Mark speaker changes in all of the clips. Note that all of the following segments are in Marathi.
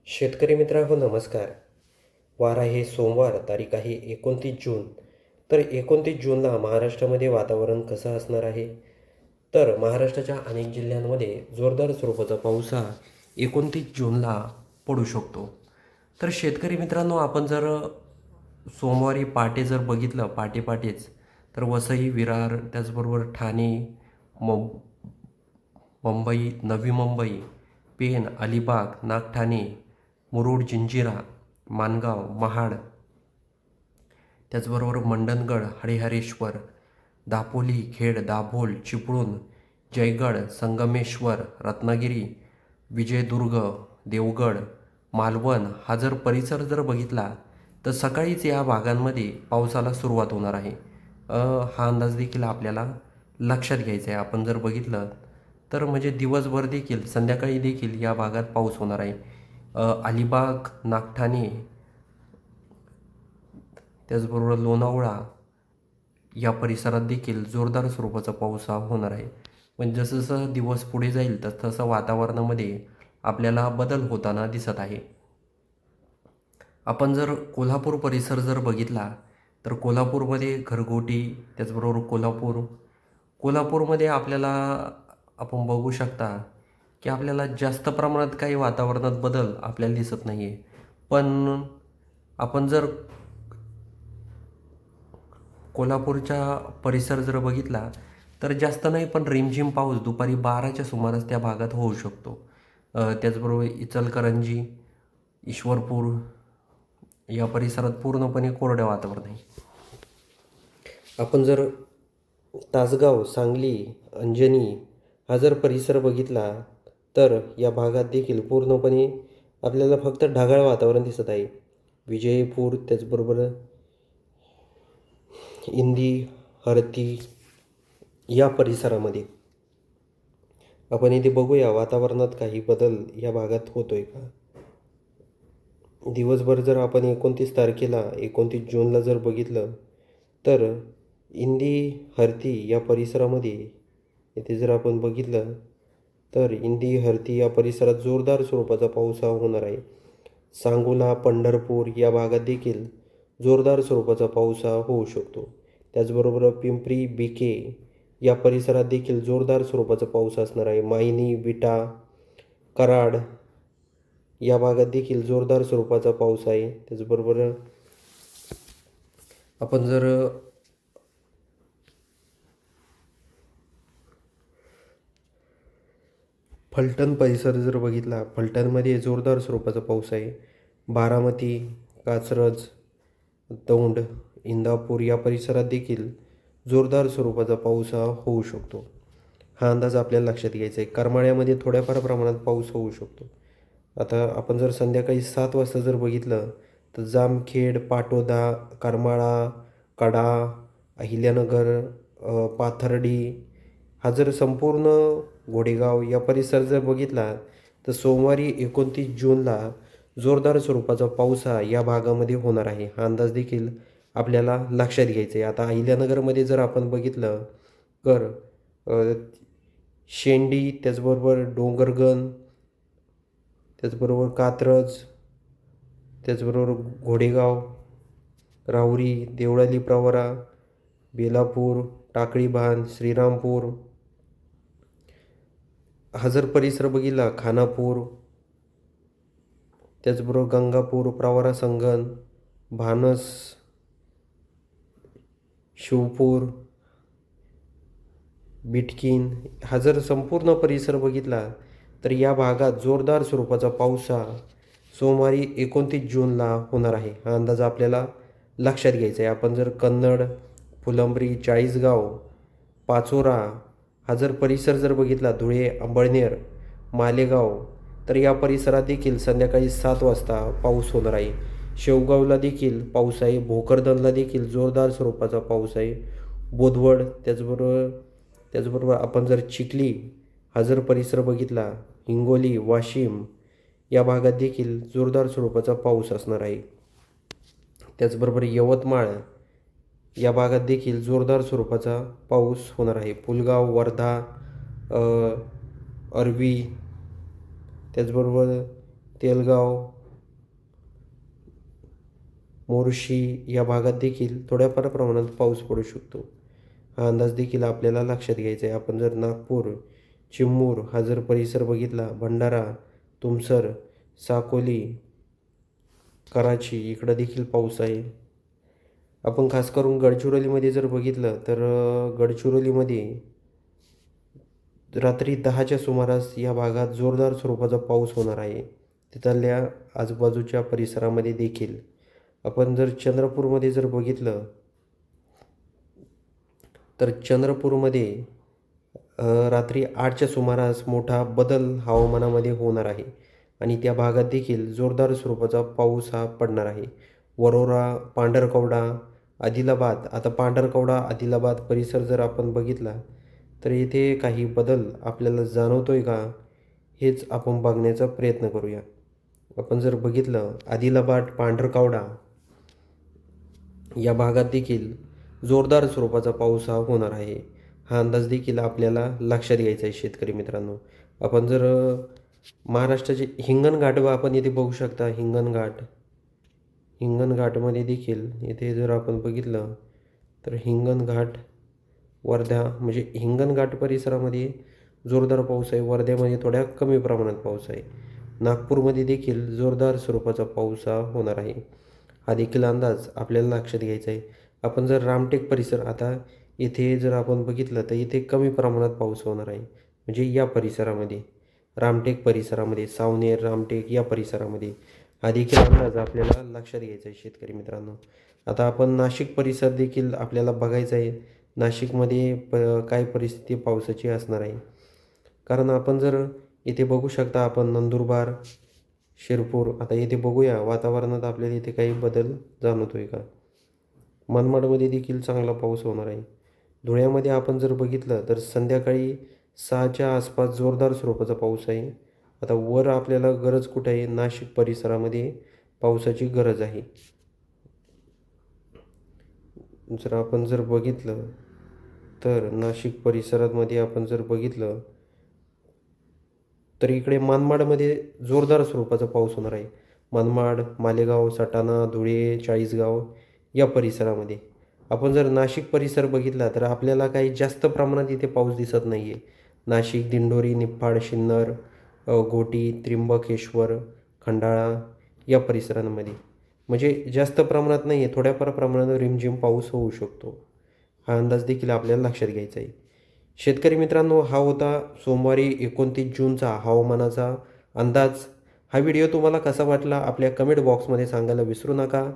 Speaker 1: शेतकरी मित्रांनो नमस्कार. वार आहे सोमवार, तारीख आहे 29 जून. तर 29 जूनला महाराष्ट्रामध्ये वातावरण कसं असणार आहे? तर महाराष्ट्राच्या अनेक जिल्ह्यांमध्ये जोरदार स्वरूपाचा पाऊस हा 29 जूनला पडू शकतो. तर शेतकरी मित्रांनो, आपण जर सोमवारी पहाटे जर बघितलं पहाटेच, तर वसई, विरार, त्याचबरोबर ठाणे, मुंबई, नवी मुंबई, पेण, अलिबाग, नागठाणे, मुरुड, जंजिरा, माणगाव, महाड, त्याचबरोबर मंडणगड, हरिहरेश्वर, दापोली, खेड, दाभोळ, चिपळूण, जयगड, संगमेश्वर, रत्नागिरी, विजयदुर्ग, देवगड, मालवण हा जर परिसर जर बघितला तर सकाळीच या भागांमध्ये पावसाला सुरुवात होणार आहे. हा अंदाज देखील आपल्याला लक्षात घ्यायचा आहे. आपण जर बघितलं तर म्हणजे दिवसभर देखील संध्याकाळी देखील या भागात पाऊस होणार आहे. अलिबाग, नागठाणे, त्याचबरोबर लोणावळा या परिसरात देखील जोरदार स्वरूपाचा पाऊस हा होणार आहे. पण जसं जसं दिवस पुढे जाईल तसं वातावरणामध्ये आपल्याला बदल होताना दिसत आहे. आपण जर कोल्हापूर परिसर जर बघितला तर कोल्हापूरमध्ये घरगोटी, त्याचबरोबर कोल्हापूरमध्ये आपल्याला आपण बघू शकता की आपल्याला जास्त प्रमाणात काही वातावरणात बदल आपल्याला दिसत नाही आहे. पण आपण जर कोल्हापूरच्या परिसर जर बघितला तर जास्त नाही, पण रिमझिम पाऊस दुपारी 12च्या सुमारास त्या भागात होऊ शकतो. त्याचबरोबर इचलकरंजी, ईश्वरपूर या परिसरात पूर्णपणे कोरडे वातावरण आहे. आपण जर तासगाव, सांगली, अंजनी हा जर परिसर बघितला तर या भागात देखील पूर्णपणे आपल्याला फक्त ढगाळ वातावरण दिसत आहे. विजयपूर, त्याचबरोबर इंदी, हरती या परिसरामध्ये आपण इथे बघूया वातावरणात काही बदल या भागात होतोय का. दिवसभर जर आपण 29 जूनला जर बघितलं तर इंदी, हरती या परिसरामध्ये इथे जर आपण बघितलं तर इंदी, हरती या परिसरात जोरदार स्वरूपाचा पाऊस हा होणार आहे. सांगोला, पंढरपूर या भागात देखील जोरदार स्वरूपाचा पाऊस हा होऊ शकतो. त्याचबरोबर पिंपरी, बिके या परिसरात देखील जोरदार स्वरूपाचा पाऊस असणार आहे. मायनी, विटा, कराड या भागात देखील जोरदार स्वरूपाचा पाऊस आहे. त्याचबरोबर आपण जर फलटण परिसर जर बघितला, फलटणमध्ये जोरदार स्वरूपाचा पाऊस आहे. बारामती, कात्रज, दौंड, इंदापूर या परिसरात देखील जोरदार स्वरूपाचा पाऊस हा होऊ शकतो. हा अंदाज आपल्याला लक्षात घ्यायचा आहे. करमाळ्यामध्ये थोड्याफार प्रमाणात पाऊस होऊ शकतो. आता आपण जर संध्याकाळी 7 वाजता जर बघितलं तर जामखेड, पाटोदा, करमाळा, कडा, अहिल्यानगर, पाथर्डी हा जर संपूर्ण घोडेगाव या परिसर जर बघितला तर सोमवारी 29 जूनला जोरदार स्वरूपाचा पाऊस हा या भागामध्ये होणार आहे. हा अंदाज देखील आपल्याला लक्षात घ्यायचा आहे. आता अहिल्यानगरमध्ये जर आपण बघितलं तर शेंडी, त्याचबरोबर डोंगरगण, त्याचबरोबर कात्रज, त्याचबरोबर घोडेगाव, राहुरी, देवळाली प्रवरा, बेलापूर, टाकळीबांध, श्रीरामपूर हा जर परिसर बघितला, खानापूर, त्याचबरोबर गंगापूर, प्रवरा, संगण, भानस, शिवपूर, बिटकीन हा जर संपूर्ण परिसर बघितला तर या भागात जोरदार स्वरूपाचा पाऊस हा सोमवारी 29 जूनला होणार आहे. हा अंदाज आपल्याला लक्षात घ्यायचा आहे. आपण जर कन्नड, फुलंब्री, चाळीसगाव, पाचोरा हा जर परिसर जर बघितला, धुळे, अंबळनेर, मालेगाव तर या परिसरात देखील संध्याकाळी 7 वाजता पाऊस होणार आहे. शेवगावला देखील पाऊस आहे. भोकरदनला देखील जोरदार स्वरूपाचा पाऊस आहे. बोदवड, त्याचबरोबर आपण जर चिखली हा जर परिसर बघितला, हिंगोली, वाशिम या भागात देखील जोरदार स्वरूपाचा पाऊस असणार आहे. त्याचबरोबर यवतमाळ या भागात देखील जोरदार स्वरूपाचा पाऊस होणार आहे. पुलगाव, वर्धा, अरवी, त्याचबरोबर तेलगाव, मोर्शी या भागात देखील थोड्याफार प्रमाणात पाऊस पडू शकतो. हा अंदाज देखील आपल्याला लक्षात घ्यायचा आहे. आपण जर नागपूर, चिमूर हा जर परिसर बघितला, भंडारा, तुमसर, साकोली, कराची इकडं देखील पाऊस आहे. आपण खास करून गडचिरोलीमध्ये जर बघितलं तर गडचिरोलीमध्ये रात्री 10च्या सुमारास या भागात जोरदार स्वरूपाचा पाऊस होणार आहे. तिथल्या आजूबाजूच्या परिसरामध्ये देखील. आपण जर चंद्रपूरमध्ये जर बघितलं तर चंद्रपूरमध्ये रात्री 8च्या सुमारास मोठा बदल हवामानामध्ये होणार आहे आणि त्या भागात देखील जोरदार स्वरूपाचा पाऊस हा पडणार आहे. वरोरा, पांढरकवडा, आदिलाबाद. आता पांढरकवडा, आदिलाबाद परिसर जर आपण बघितला तर इथे काही बदल आपल्याला जाणवतोय का, हेच आपण बघण्याचा प्रयत्न करूया. आपण जर बघितलं आदिलाबाद, पांढरकवडा या भागात देखील जोरदार स्वरूपाचा पाऊस हा होणार आहे. हा अंदाज देखील आपल्याला लक्षात घ्यायचा आहे शेतकरी मित्रांनो. आपण जर महाराष्ट्राचे हिंगणघाट आपण इथे बघू शकता. हिंगणघाटमध्ये देखील इथे जर आपण बघितलं तर हिंगणघाट, वर्धा म्हणजे हिंगणघाट परिसरामध्ये जोरदार पाऊस आहे. वर्ध्यामध्ये थोड्या कमी प्रमाणात पाऊस आहे. नागपूरमध्ये देखील जोरदार स्वरूपाचा पाऊस हा होणार आहे. हा देखील अंदाज आपल्याला लक्षात घ्यायचा आहे. आपण जर रामटेक परिसर, आता इथे जर आपण बघितलं तर इथे कमी प्रमाणात पाऊस होणार आहे. म्हणजे या परिसरामध्ये, रामटेक परिसरामध्ये, सावनेर, रामटेक या परिसरामध्ये हा देखील अंदाज आपल्याला लक्षात घ्यायचा आहे शेतकरी मित्रांनो. आता आपण नाशिक परिसर देखील आपल्याला बघायचा आहे. नाशिकमध्ये काय परिस्थिती पावसाची असणार आहे. कारण आपण जर इथे बघू शकता, आपण नंदुरबार, शिरपूर. आता इथे बघूया वातावरणात आपल्याला इथे काही बदल जाणवतोय का. मनमाडमध्ये देखील चांगला पाऊस होणार आहे. धुळ्यामध्ये आपण जर बघितलं तर संध्याकाळी 6च्या आसपास जोरदार स्वरूपाचा पाऊस आहे. आता वर आपल्याला गरज कुठं आहे, नाशिक परिसरामध्ये पावसाची गरज आहे. जर आपण जर बघितलं तर नाशिक परिसरामध्ये आपण जर बघितलं तर इकडे मनमाडमध्ये जोरदार स्वरूपाचा पाऊस होणार आहे. मनमाड, मालेगाव, सटाणा, धुळे, चाळीसगाव या परिसरामध्ये. आपण जर नाशिक परिसर बघितला तर आपल्याला काही जास्त प्रमाणात इथे पाऊस दिसत नाही आहे. नाशिक, दिंडोरी, निफाड, सिन्नर, घोटी, त्र्यंबकेश्वर, खंडाळा या परिसरांमध्ये म्हणजे जास्त प्रमाणात नाही आहे. थोड्याफार प्रमाणात रिमझिम पाऊस होऊ शकतो. हा अंदाज देखील आपल्याला लक्षात घ्यायचा आहे. शेतकरी मित्रांनो, हा होता सोमवारी 29 जूनचा हवामानाचा अंदाज. हा व्हिडिओ तुम्हाला कसा वाटला आपल्या कमेंट बॉक्समध्ये सांगायला विसरू नका.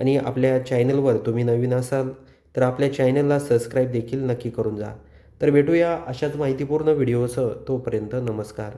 Speaker 1: आणि आपल्या चॅनलवर तुम्ही नवीन असाल तर आपल्या चॅनलला सबस्क्राईब देखील नक्की करून जा. तर भेटूया अशाच माहितीपूर्ण व्हिडिओसह. तोपर्यंत नमस्कार.